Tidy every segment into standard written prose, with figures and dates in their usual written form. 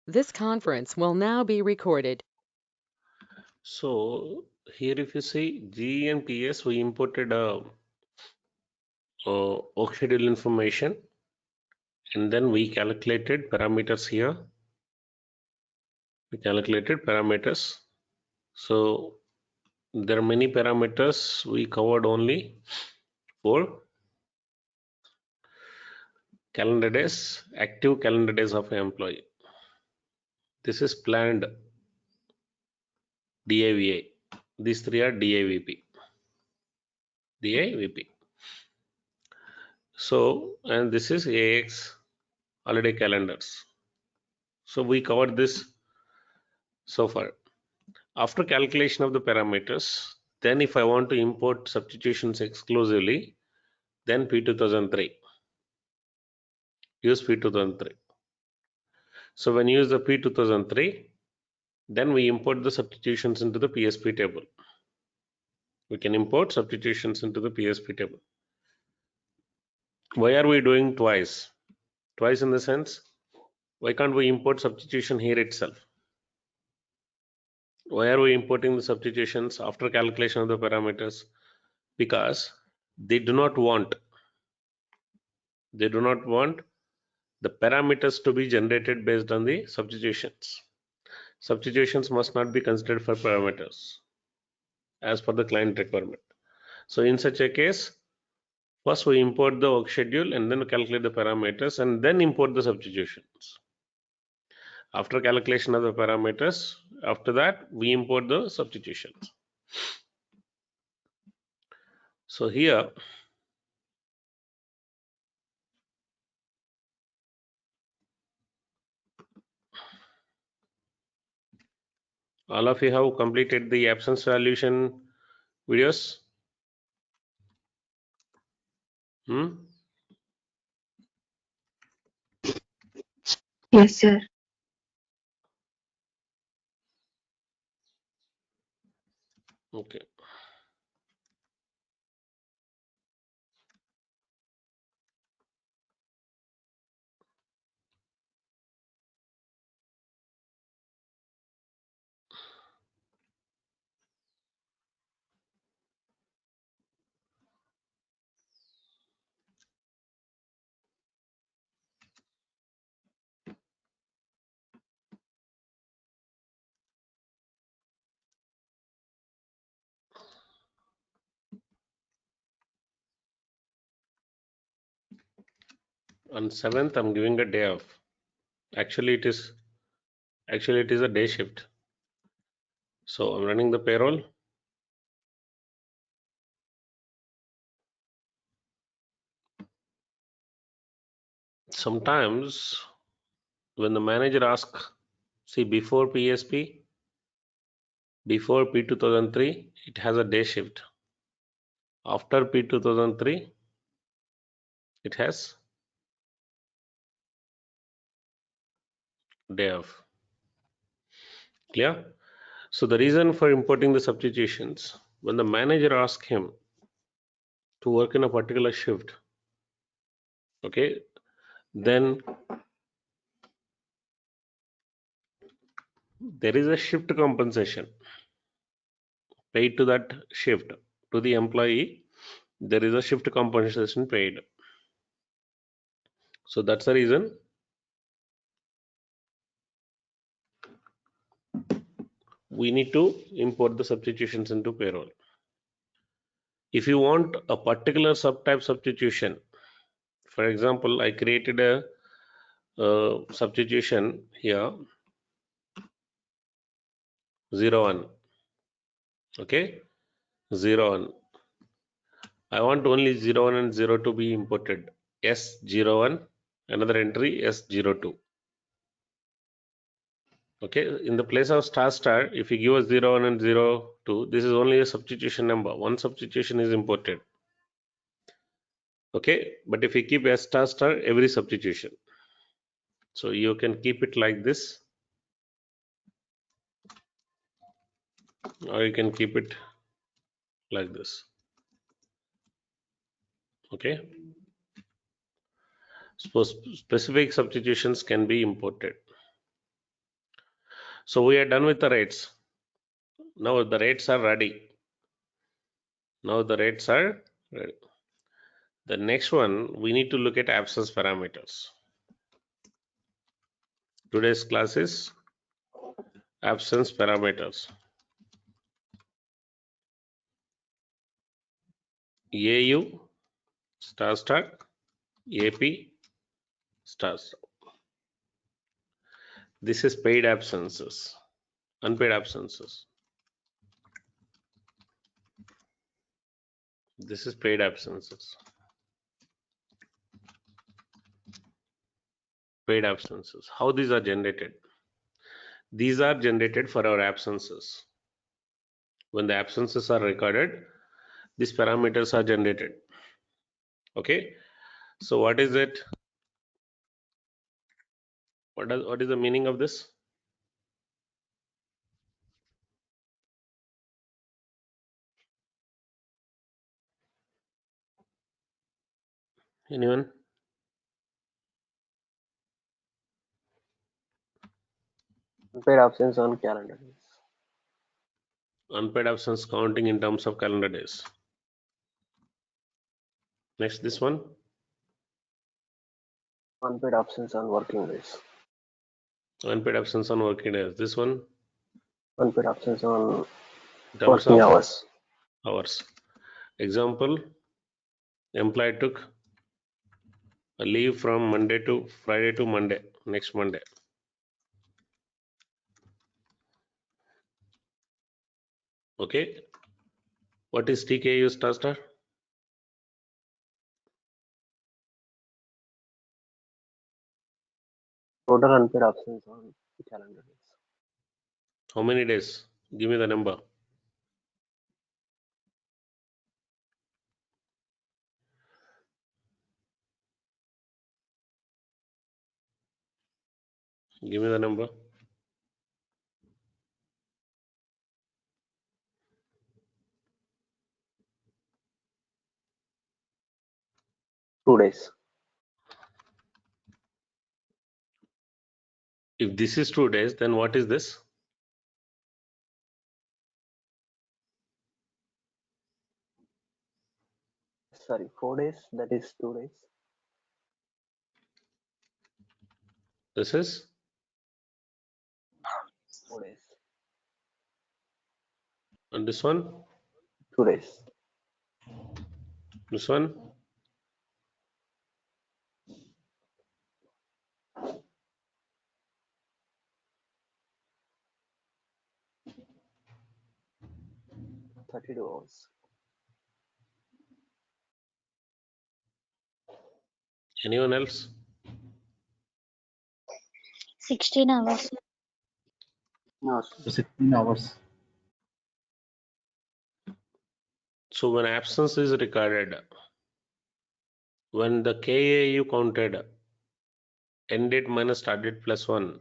This conference will now be recorded. So here if you see G and PS, we imported work schedule information, and then we calculated parameters here. We calculated parameters. So there are many parameters. We covered only for calendar days, active calendar days of an employee. This is planned DAVA. These three are DAVP. DAVP. So, and this is AX holiday calendars. So we covered this so far. After calculation of the parameters, then if I want to import substitutions exclusively, then P2003. Use P2003. So when you use the P2003, then we import the substitutions into the PSP table. We can import substitutions into the PSP table. Why are we doing twice? Twice in the sense, why can't we import substitution here itself? Why are we importing the substitutions after calculation of the parameters? Because they do not want the parameters to be generated based on the substitutions. Substitutions must not be considered for parameters as per the client requirement. So in such a case, first we import the work schedule and then calculate the parameters and then import the substitutions. After calculation of the parameters, after that we import the substitutions. So here all of you have completed the absence solution videos. Hmm? Yes, sir. Okay. On 7th, I'm giving a day off. Actually, it is a day shift. So I'm running the payroll. Sometimes when the manager asks, see before PSP, before P2003, it has a day shift. After P2003, it has day off. Clear? So the reason for importing the substitutions, when the manager asks him to work in a particular shift, okay, then there is a shift compensation paid to that shift to the employee. There is a shift compensation paid. So that's the reason we need to import the substitutions into payroll. If you want a particular subtype substitution, for example, I created a substitution here 01. Okay, 01. I want only 01 and 02 be imported. S01, another entry S02. Okay, in the place of star star, if you give us 01 and 02, this is only a substitution number. One substitution is imported. Okay, but if you keep S star star every substitution, so you can keep it like this, or you can keep it like this. Okay, so specific substitutions can be imported. So we are done with the rates. Now the rates are ready. The next one, we need to look at absence parameters. Today's class is absence parameters. AU star star, AP star star. This is paid absences, unpaid absences. This is paid absences. Paid absences. How these are generated? These are generated for our absences. When the absences are recorded, these parameters are generated. Okay. So what is it? What is the meaning of this? Anyone? Unpaid absence on calendar days. Unpaid absence counting in terms of calendar days. Next, this one. Unpaid absence on working days. Unpaid absence on working days. This one Unpaid absence on in terms working of hours. hours. Example, employee took a leave from Monday to Friday to Monday, next Monday. Okay. What is TKU star star? Total unpaid absence on calendar days. How many days? Give me the number. Give me the number. Two days. If this is 2 days, then what is this? Sorry, 4 days. That is 2 days. This is 4 days. and this one, 2 days. this one. $32 hours. Anyone else? 16 hours. No, 16 hours. So when absence is recorded, when the KAU counted, end date minus start date plus 1,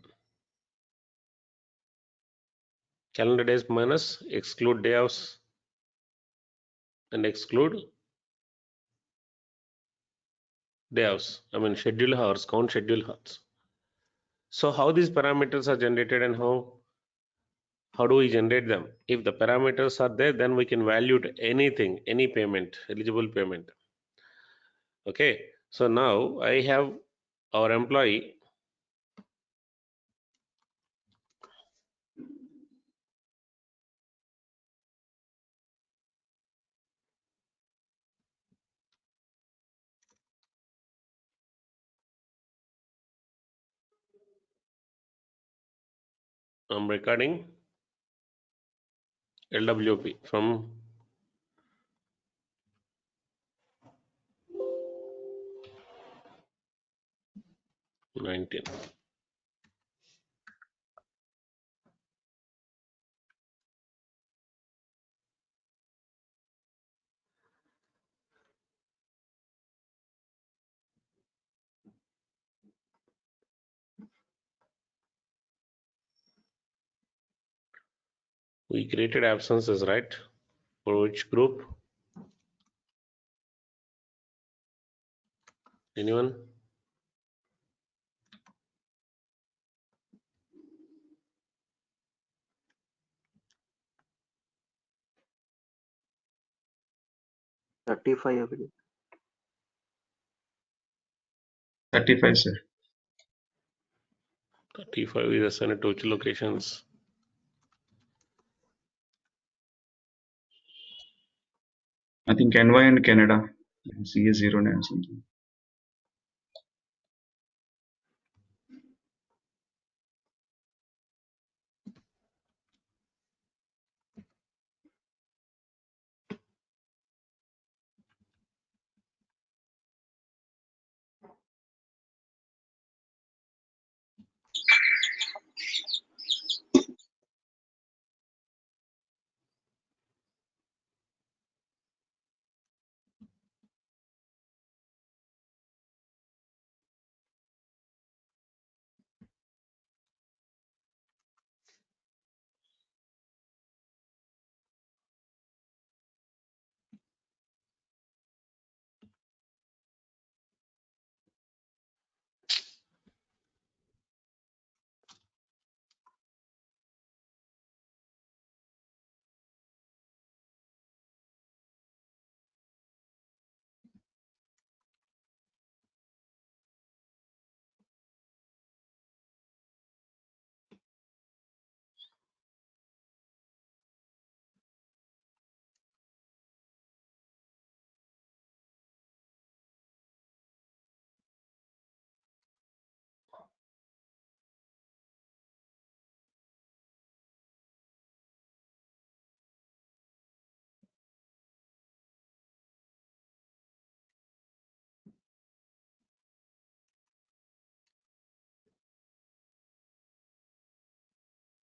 calendar days minus exclude day hours and exclude day hours. I mean schedule hours, count schedule hours. So how these parameters are generated and how do we generate them? If the parameters are there, then we can value anything, any payment, eligible payment. Okay, so now I have our employee. I'm recording LWP from 19. We created absences, right? For which group? Anyone? 35, I believe. 35, sir. 35 is assigned to which locations? I think NY and Canada. CA09 something.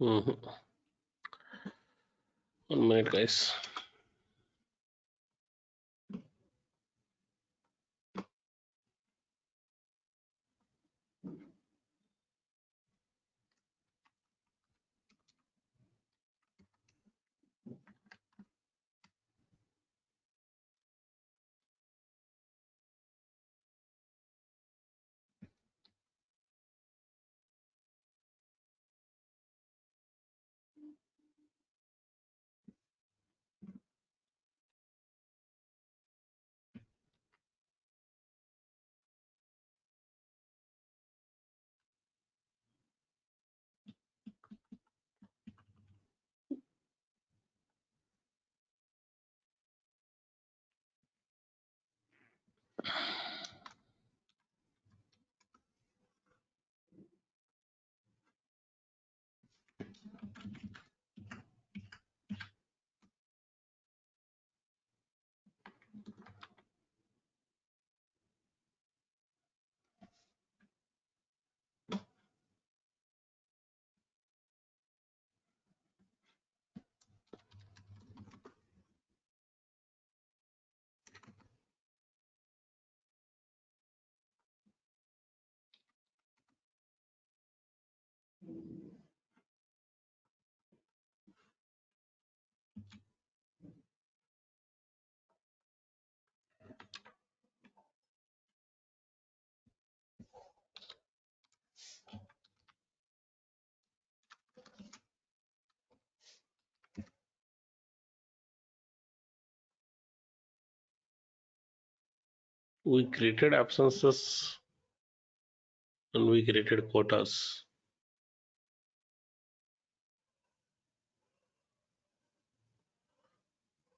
Mhm. 1 minute, guys. We created absences and we created quotas.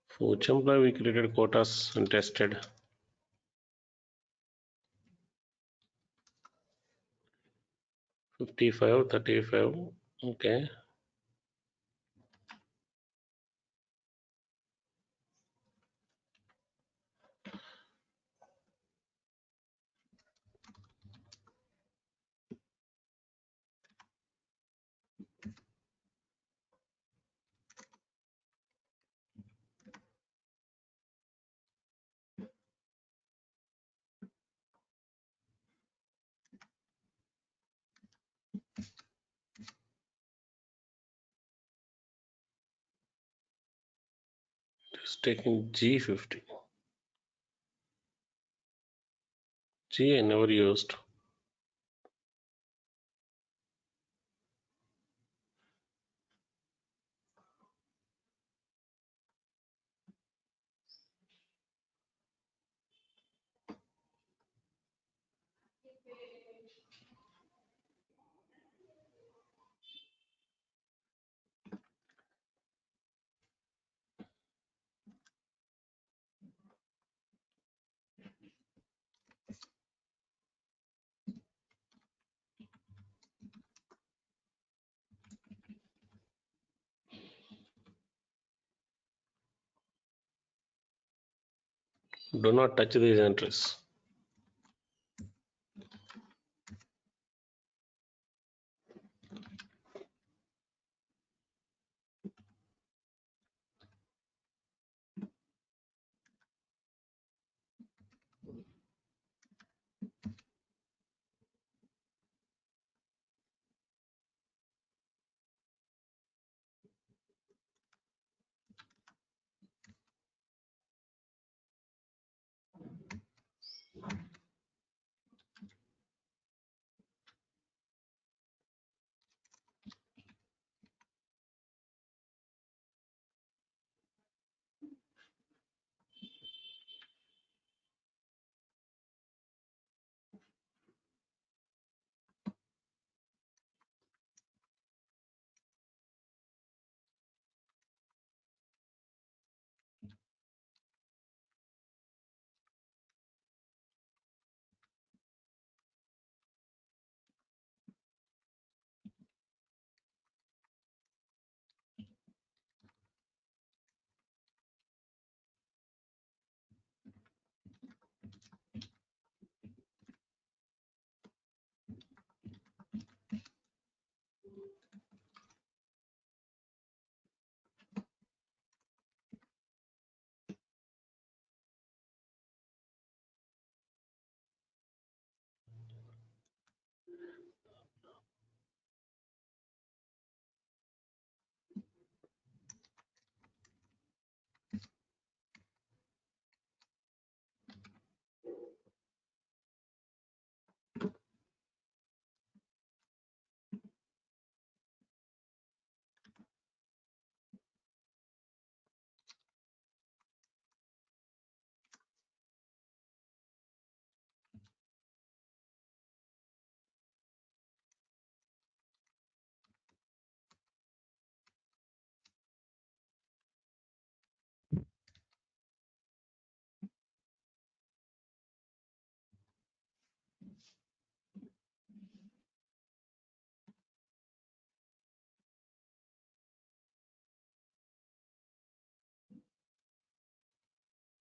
For which employee we created quotas and tested? 55, 35. Okay. It's taking G50. G I never used. Do not touch these entries.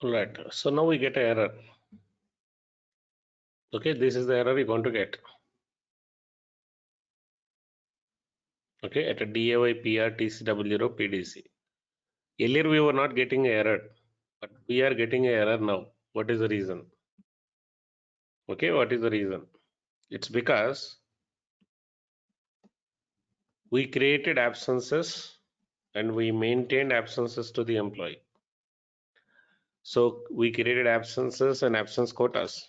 Right. So now we get an error. Okay, this is the error we're going to get. Okay, at a DAY, PR, TCW, PDC. Earlier we were not getting an error, but we are getting an error now. What is the reason? Okay, what is the reason? It's because we created absences and we maintained absences to the employee. So we created absences and absence quotas.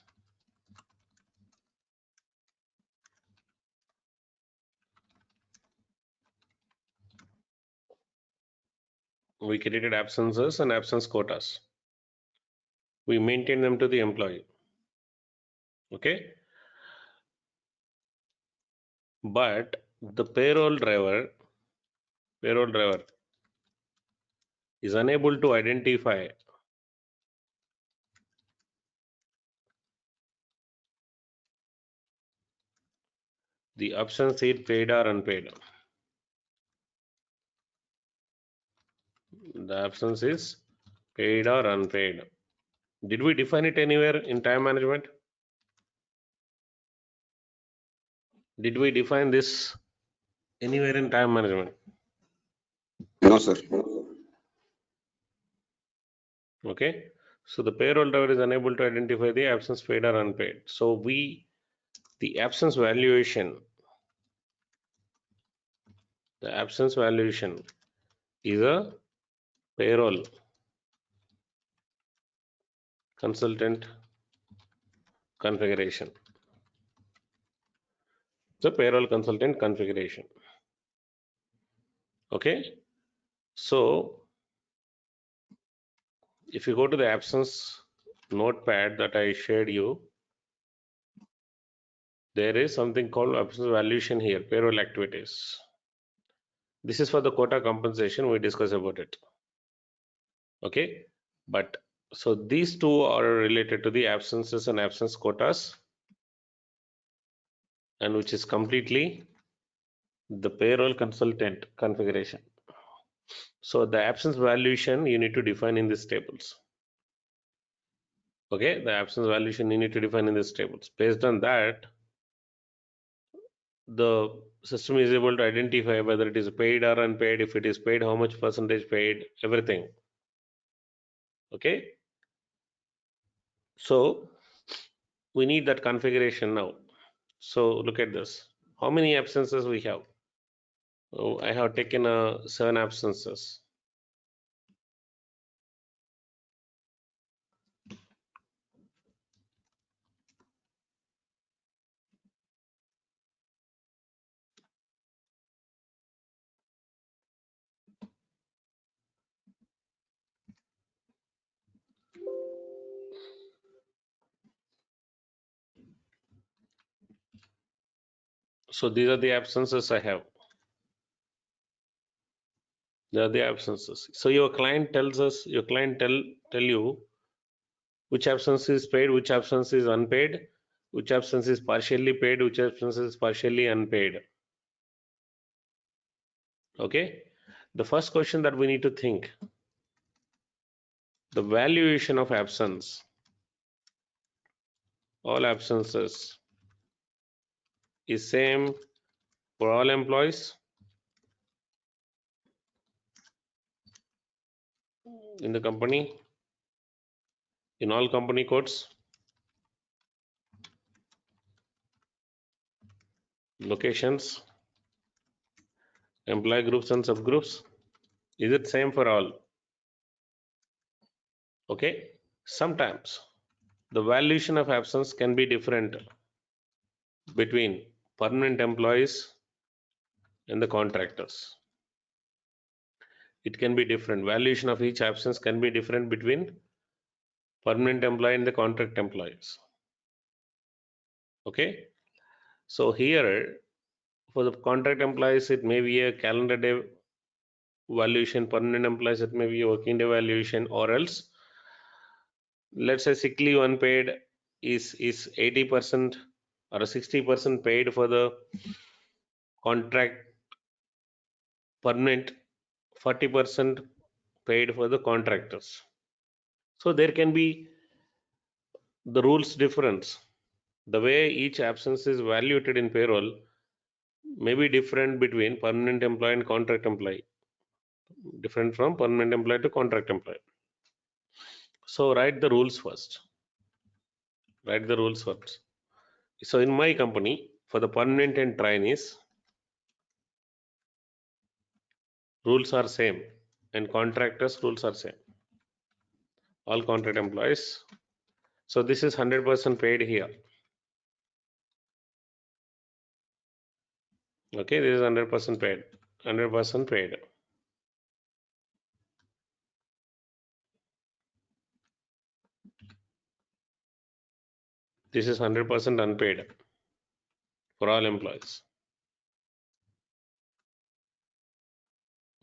We created absences and absence quotas. We maintain them to the employee. Okay. But the payroll driver is unable to identify the absence is paid or unpaid. The absence is paid or unpaid. Did we define it anywhere in time management? Did we define this anywhere in time management? No, sir. Okay. So the payroll driver is unable to identify the absence paid or unpaid. So the absence valuation is a payroll consultant configuration. It's a payroll consultant configuration. Okay. So if you go to the absence notepad that I shared you, there is something called absence valuation here, payroll activities. This is for the quota compensation, we discuss about it. Okay, but so these two are related to the absences and absence quotas, and which is completely the payroll consultant configuration. So the absence valuation you need to define in these tables. Okay, the absence valuation you need to define in these tables. Based on that, the system is able to identify whether it is paid or unpaid. If it is paid, how much percentage paid, everything. Okay, so we need that configuration now. So look at this. How many absences we have? Oh, I have taken 7 absences. So these are the absences I have. They are the absences. So your client tells us, your client tell you which absence is paid, which absence is unpaid, which absence is partially paid, which absence is partially unpaid. Okay, the first question that we need to think, the valuation of absence, all absences is same for all employees in the company, in all company codes, locations, employee groups and subgroups. Is it same for all? Okay, sometimes the valuation of absence can be different between permanent employees and the contractors. It can be different. Valuation of each absence can be different between permanent employee and the contract employees. Okay, so here for the contract employees it may be a calendar day valuation, permanent employees it may be a working day valuation, or else let's say sick leave unpaid is 80% or 60% paid for the contract permanent, 40% paid for the contractors. So there can be the rules difference. The way each absence is valuated in payroll may be different between permanent employee and contract employee, different from permanent employee to contract employee. So write the rules first. Write the rules first. So in my company, for the permanent and trainees, rules are same, and contractors rules are same. All contract employees. So this is 100% paid here. Okay, this is 100% paid. 100% paid. This is 100% unpaid for all employees.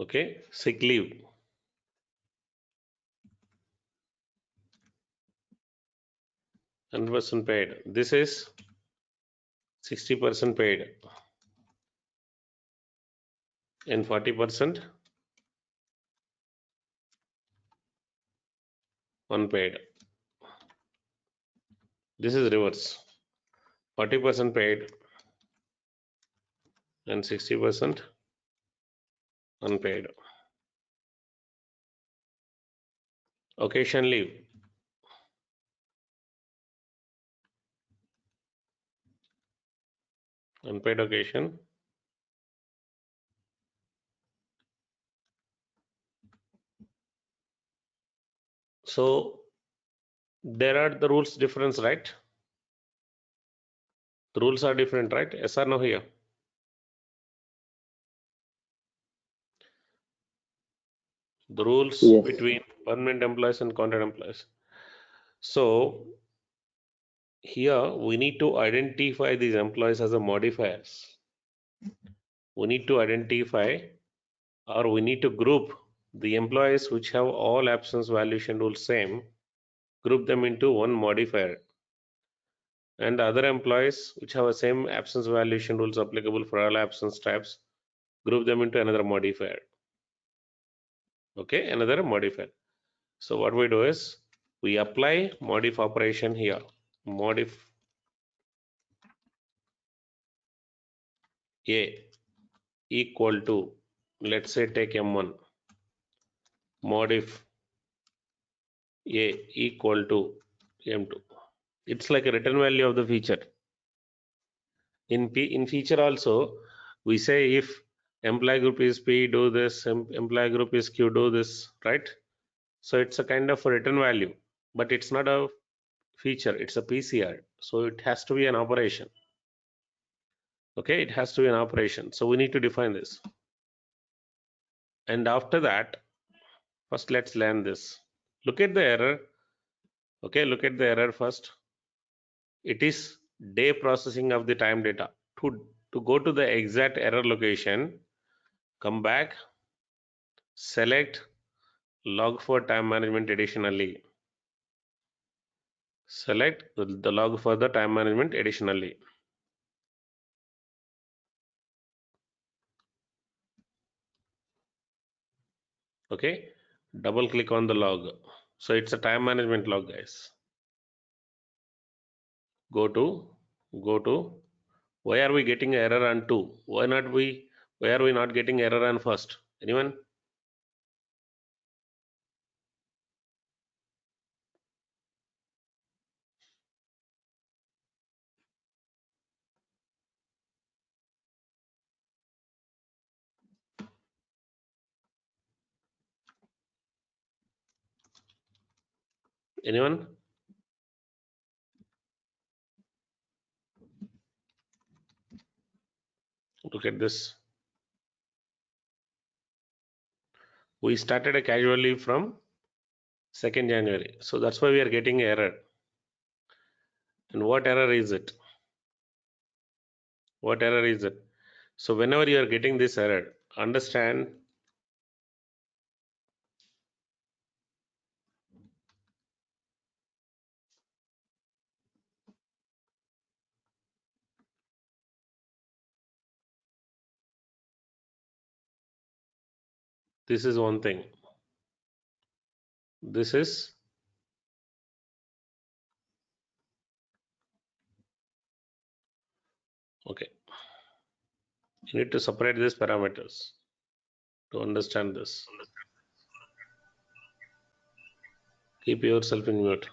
Okay, sick leave. And % paid. This is 60% paid and 40% unpaid. This is reverse. 40% paid and 60% unpaid. Occasion leave. Unpaid occasion. So there are the rules difference, right? The rules are different, right? Yes or no here? The rules Yes. between permanent employees and contract employees. So here we need to identify these employees as a modifiers. We need to identify, or we need to group the employees which have all absence valuation rules same, group them into one modifier, and the other employees which have the same absence valuation rules applicable for all absence types, group them into another modifier. Okay, another modifier. So what we do is we apply modif operation here. Modif A equal to, let's say, take M1. Modif A equal to M2. It's like a return value of the feature. In feature also, we say if employee group is P, do this, employee group is Q, do this, right? So it's a kind of a return value, but it's not a feature, it's a PCR. So it has to be an operation. Okay, it has to be an operation. So we need to define this. And after that, first let's learn this. Look at the error. Okay, look at the error first. It is day processing of the time data. To go to the exact error location, come back, select log for time management additionally. Select the log for the time management additionally. Okay, double click on the log. So it's a time management log, guys. Go to, why are we getting error on 2? Why are we not getting error on first? Anyone? Anyone? Look at this. We started casually from 2nd January. So that's why we are getting error. And what error is it? What error is it? So whenever you are getting this error, understand this is one thing. This is okay. You need to separate these parameters to understand this. Keep yourself in mute.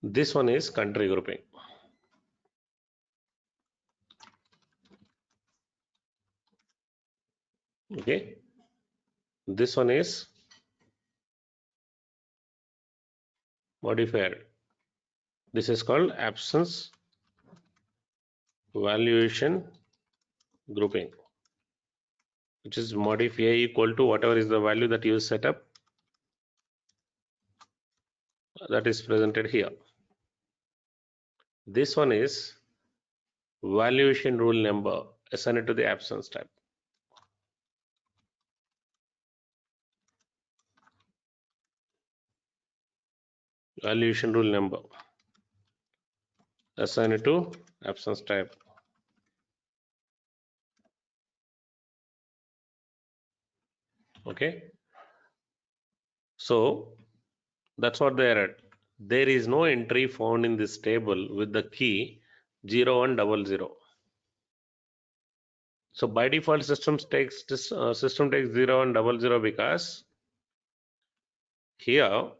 This one is country grouping. Okay. This one is modifier. This is called absence valuation grouping, which is modif A equal to whatever is the value that you set up, that is presented here. This one is valuation rule number assigned to the absence type. Valuation rule number assigned to absence type. Okay. So that's what the error. There is no entry found in this table with the key 0100. So by default, system takes 0100 because here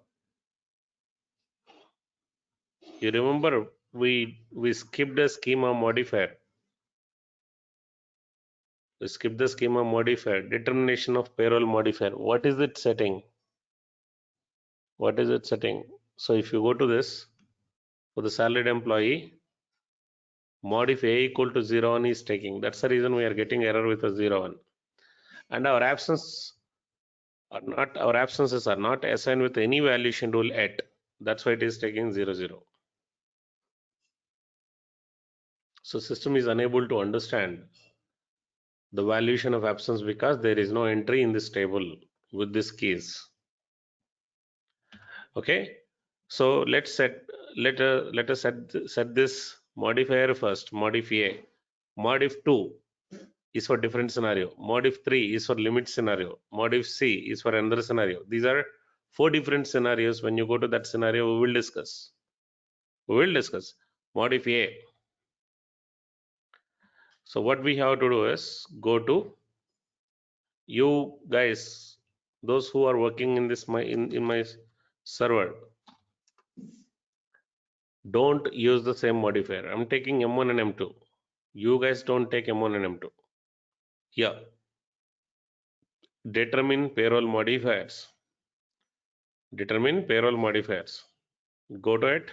you remember we skipped a schema modifier. We skipped the schema modifier, determination of payroll modifier. What is it setting? What is it setting? So if you go to this for the salaried employee, Mod if a equal to 0 1 is taking. That's the reason we are getting error with a 0 1. And our absences are not assigned with any valuation rule at. That's why it is taking 0 0. So system is unable to understand the valuation of absence because there is no entry in this table with this case. Okay, so let us set this modifier first. Modif a. Modif 2 is for different scenario. Modif 3 is for limit scenario. Modif c is for another scenario. These are 4 different scenarios. When you go to that scenario, we will discuss. Modif a. So what we have to do is go to, you guys, those who are working in this in my server, don't use the same modifier. I'm taking M1 and M2. You guys don't take M1 and M2. Here, determine payroll modifiers. Determine payroll modifiers. Go to it.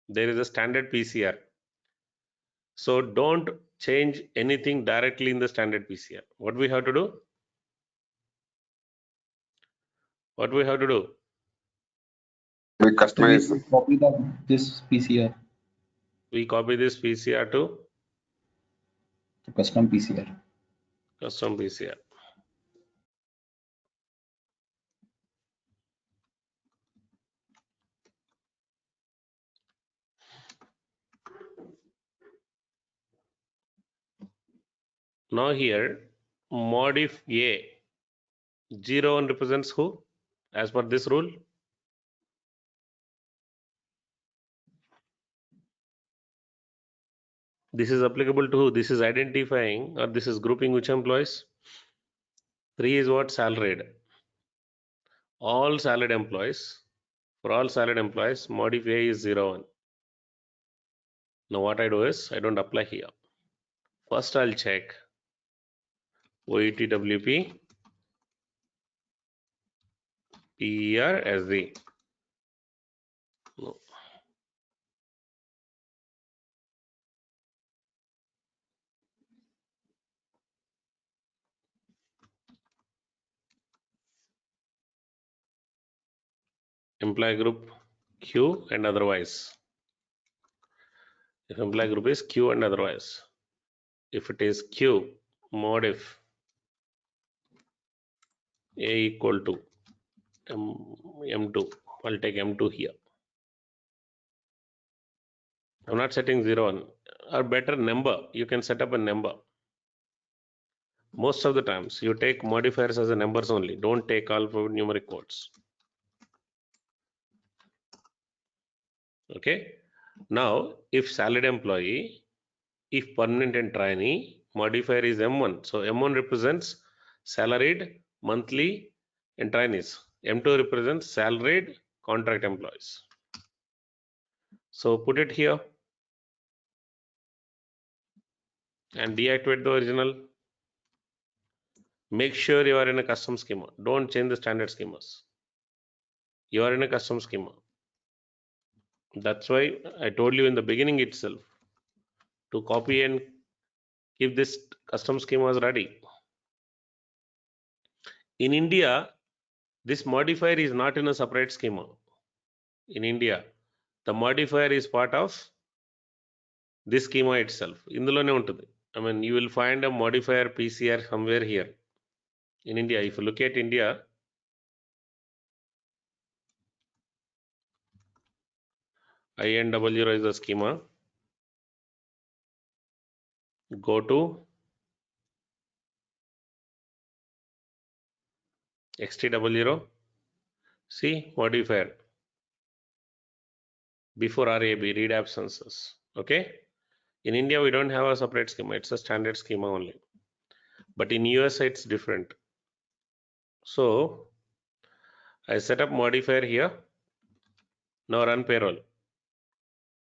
There is a standard PCR. So don't change anything directly in the standard PCR. What we have to do? What we have to do? We So we customize. should copy this PCR We copy this PCR to custom PCR. custom PCR. Now here, modif A, 0 1 represents who? As per this rule, this is applicable to who? This is identifying, or this is grouping which employees? 3 is what? Salaried. All salaried employees. For all salaried employees, modif A is 0 1. Now what I do is, I don't apply here. First I'll check OETWP PER as the no. Employee group Q and otherwise. If employee group is Q and otherwise. If it is Q, modif A equal to M2. I'll take M2 here. I'm not setting 0 1. Or better, number. You can set up a number. Most of the times you take modifiers as a numbers only. Don't take all for numeric codes. Okay. Now, if salaried employee, if permanent and trainee, modifier is M1. So M1 represents salaried, monthly, and trainees. M2 represents salaried contract employees. So put it here and deactivate the original. Make sure you are in a custom schema. Don't change the standard schemas. You are in a custom schema. That's why I told you in the beginning itself to copy and keep this custom schemas ready. In India, this modifier is not in a separate schema. In India, the modifier is part of this schema itself. Indulone untadi. I mean, you will find a modifier PCR somewhere here. In India, if you look at India, IN00 is the schema. Go to XT00. See modifier. Before RAB, read absences. Okay. In India, we don't have a separate schema. It's a standard schema only. But in US, it's different. So I set up modifier here. Now run payroll.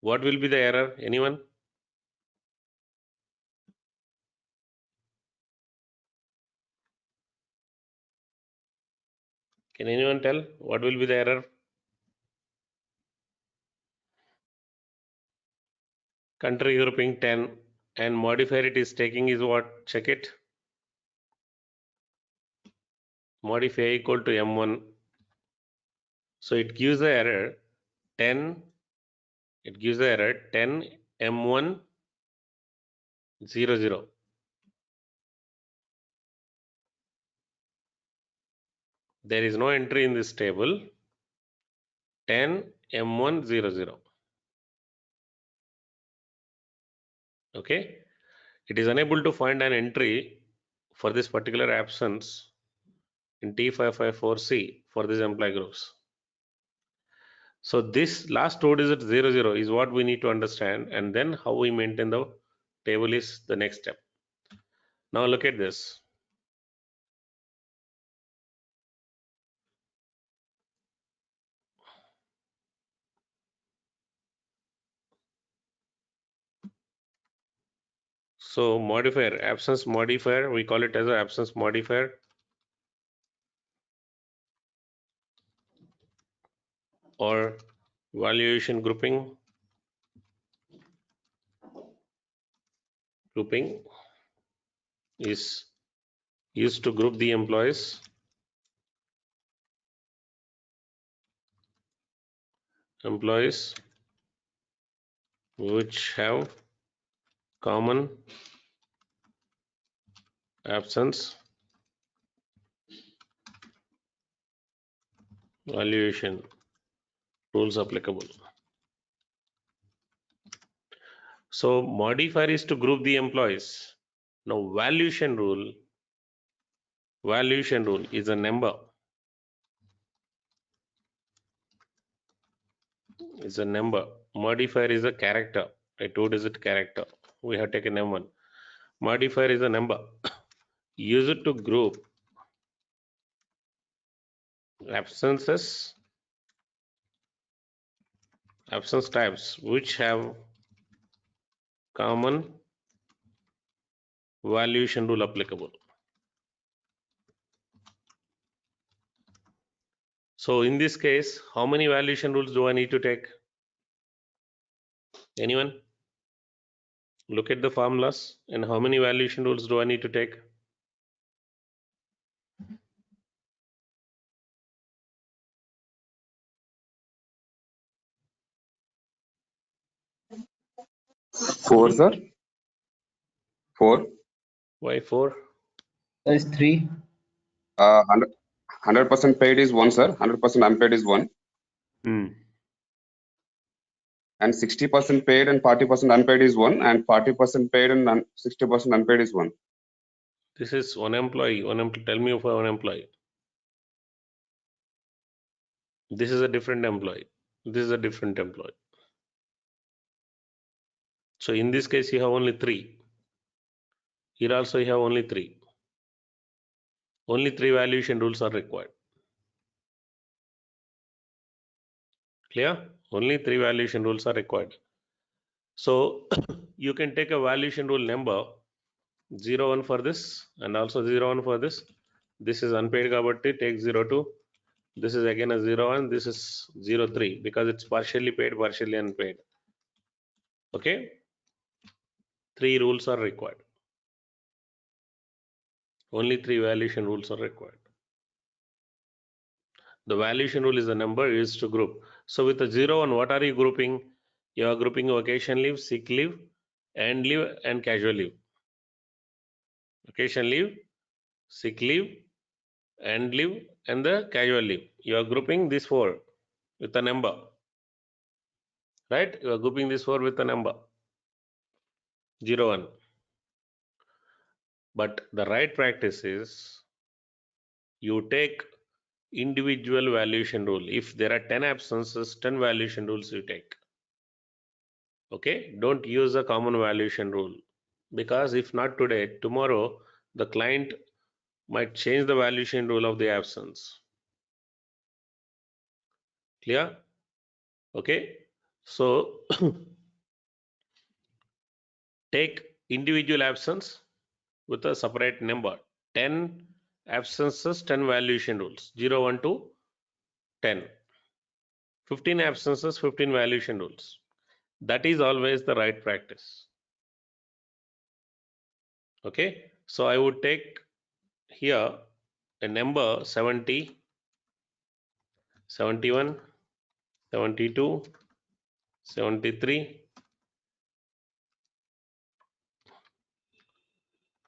What will be the error? Anyone? Can anyone tell what will be the error? country grouping 10, and modifier it is taking is what? Check it. Modifier equal to M1. So it gives the error 10. It gives the error 10 M1 00. There is no entry in this table. 10 M1 00. Okay. It is unable to find an entry for this particular absence in T554C for these employee groups. So this last two digit 00 is what we need to understand, and then how we maintain the table is the next step. Now look at this. So modifier, absence modifier, we call it as an absence modifier. Or valuation grouping is used to group the employees which have common absence valuation rules applicable. So modifier is to group the employees. Now valuation rule is a number. Modifier is a character, a two-digit character. We have taken M1. Modifier is a number. Use it to group absences, absence types which have common valuation rule applicable. So in this case, how many valuation rules do I need to take? Anyone? Look at the formulas and how many valuation rules do I need to take? Four, sir. Four. Why 4? That is 3. 100% paid is 1, sir. 100% unpaid is 1. And 60% paid and 40% unpaid is 1. And 40% paid and 60% unpaid is 1. This is one employee. Tell me for one employee. This is a different employee. This is a different employee. So in this case, you have only 3. Here also you have only 3. Only 3 valuation rules are required. Clear? Only 3 valuation rules are required. So you can take a valuation rule number 01 for this and also 01 for this. This is unpaid kabatti, take 02. This is again a 01. This is 03 because it's partially paid, partially unpaid. Okay. 3 rules are required. Only 3 valuation rules are required. The valuation rule is a number used to group. So with the 01, what are you grouping? You are grouping vacation leave, sick leave, and leave, and casual leave. Vacation leave, sick leave, and leave, and the casual leave. You are grouping this 4 with a number. Right? You are grouping this 4 with a number 01. But the right practice is you take individual valuation rule. If there are 10 absences, 10 valuation rules you take. Okay, don't use a common valuation rule, because if not today, tomorrow the client might change the valuation rule of the absence. Clear? Okay, so take individual absence with a separate number. 10 absences, 10 valuation rules, 01 to 10. 15 absences, 15 valuation rules. That is always the right practice. Okay, so I would take here a number 70, 71, 72, 73,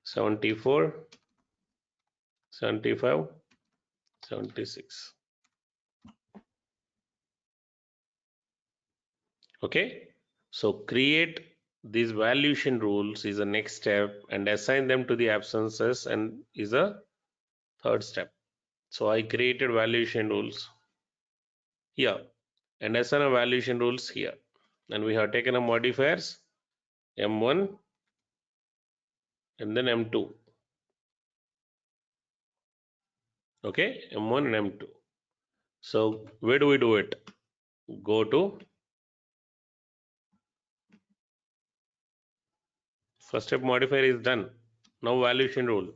74, 75, 76. Okay, so create these valuation rules is the next step, and assign them to the absences and is a third step. So I created valuation rules here and assign a valuation rules here, and we have taken a modifiers M1 and then M2. Okay, M1 and M2. So where do we do it? Go to first step, modifier is done. Now valuation rule.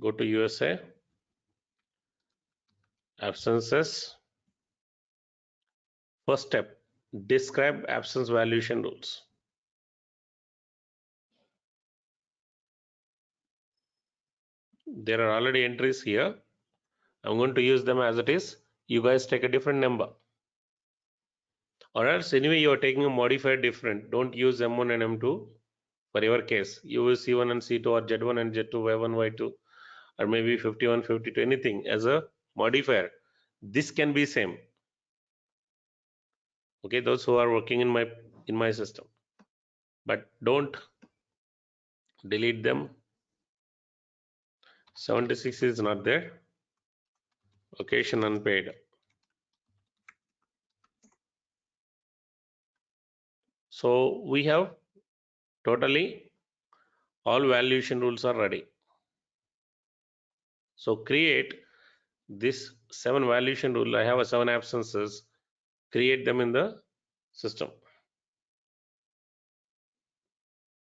Go to USA, absences. First step, describe absence valuation rules. There are already entries here. I'm going to use them as it is. You guys take a different number. Or else anyway you are taking a modifier different. Don't use M1 and M2 for your case. Use C1 and C2 or Z1 and Z2, Y1, Y2, or maybe 51, 52, anything as a modifier. This can be same. Okay, those who are working in my system. But don't delete them. 76 is not there. Occasion unpaid. So we have totally all valuation rules are ready. So create this 7 valuation rule. I have a 7 absences. Create them in the system.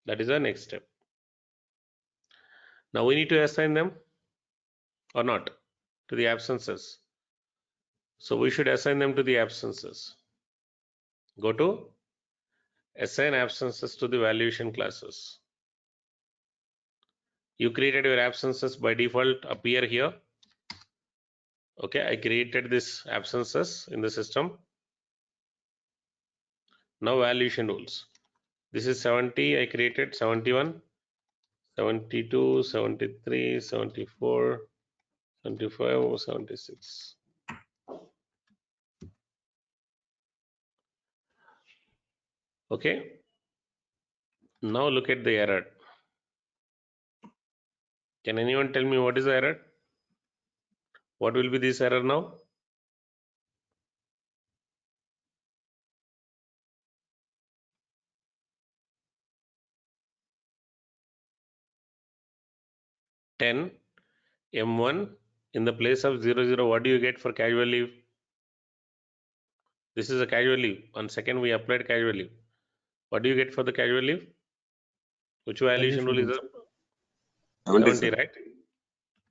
That is the next step. Now we need to assign them or not to the absences. So we should assign them to the absences. Go to assign absences to the valuation classes. You created your absences by default appear here. Okay, I created this absences in the system. Now valuation rules. This is 70, I created 71, 72, 73, 74, 75, 76. Okay, now look at the error. Can anyone tell me what is the error? What will be this error now? Ten M1 in the place of 00. What do you get for casual leave? This is a casual leave. On second we applied casual leave. What do you get for the casual leave? Which valuation rule is it? 70, right?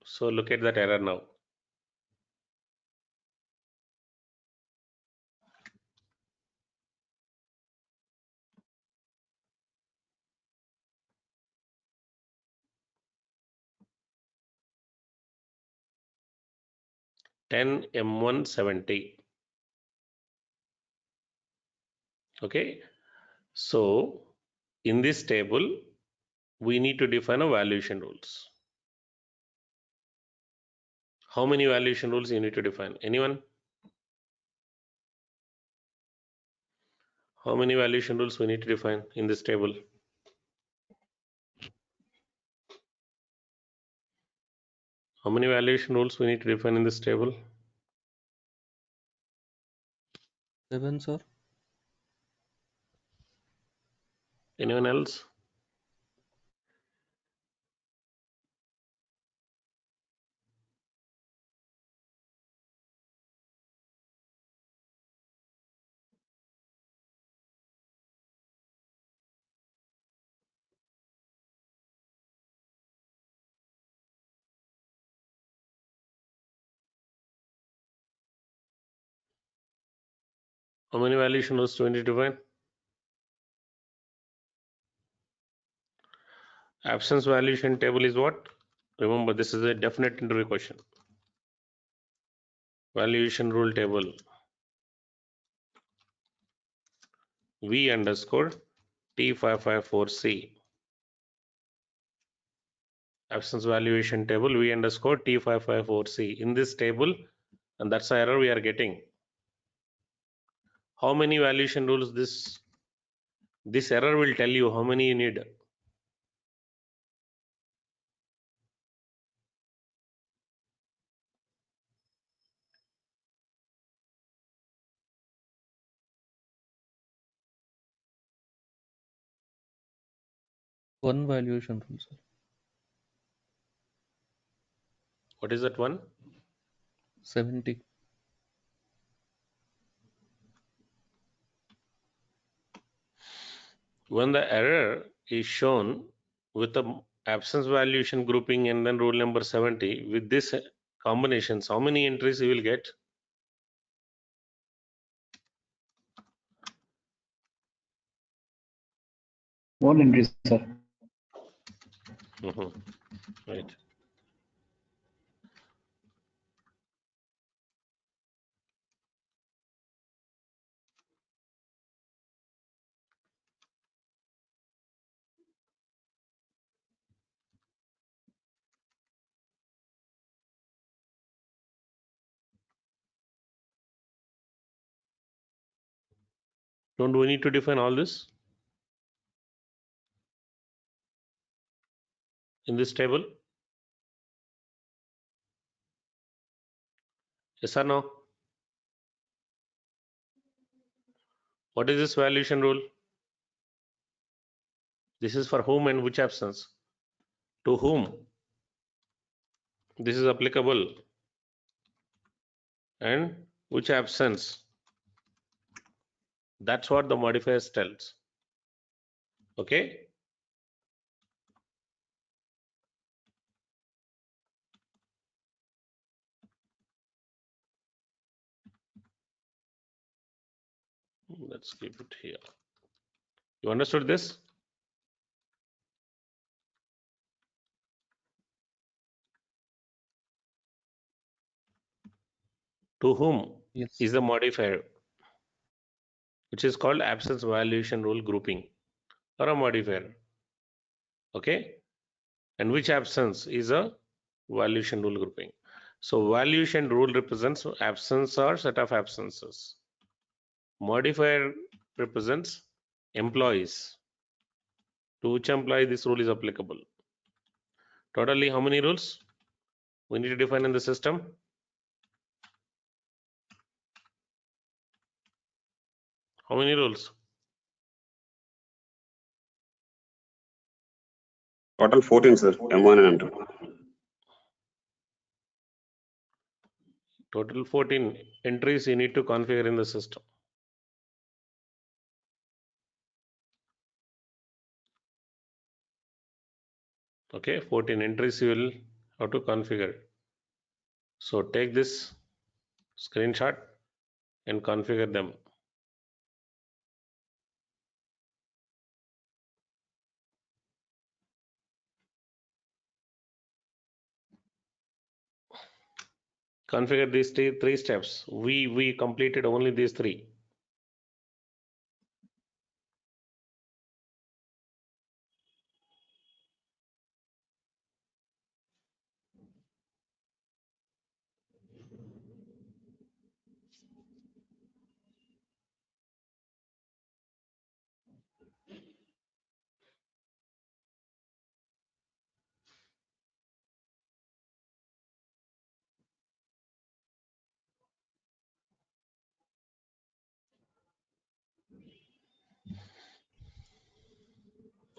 So look at that error now. Ten M1 70. Okay, so in this table we need to define a valuation rules. How many valuation rules you need to define? Anyone? How many valuation rules we need to define in this table? How many valuation rules we need to define in this table? 7, sir. Anyone else? How many valuation rules do we need to define? Absence valuation table is what? Remember, this is a definite interview question. Valuation rule table. V underscore T554C. Absence valuation table V underscore T554C. In this table, and that's the error we are getting. How many valuation rules this error will tell you how many you need. One valuation rule, sir. What is that one? 70. When the error is shown with the absence valuation grouping and then rule number 70, with this combinations, how many entries you will get? One entry, sir. Right. Don't we need to define all this in this table? Yes or no? What is this valuation rule? This is for whom and which absence? To whom this is applicable and which absence? That's what the modifiers tells. Okay. Let's keep it here. You understood this? To whom Yes. is the modifier, which is called absence valuation rule grouping or a modifier. Okay. And which absence is a valuation rule grouping. So valuation rule represents absence or set of absences. Modifier represents employees. To which employee this rule is applicable. Totally how many rules we need to define in the system? How many rules? Total 14, sir. M1 and M2. Total 14 entries you need to configure in the system. Okay, 14 entries you will have to configure. So take this screenshot and configure them. Configure these three steps. We completed only these three.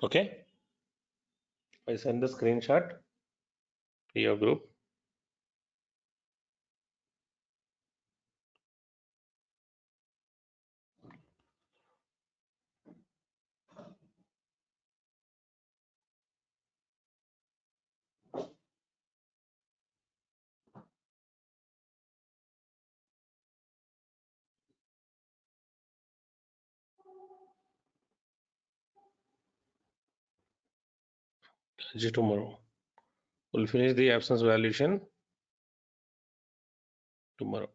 Okay, I send the screenshot to your group. tomorrow. We'll finish the absence valuation tomorrow.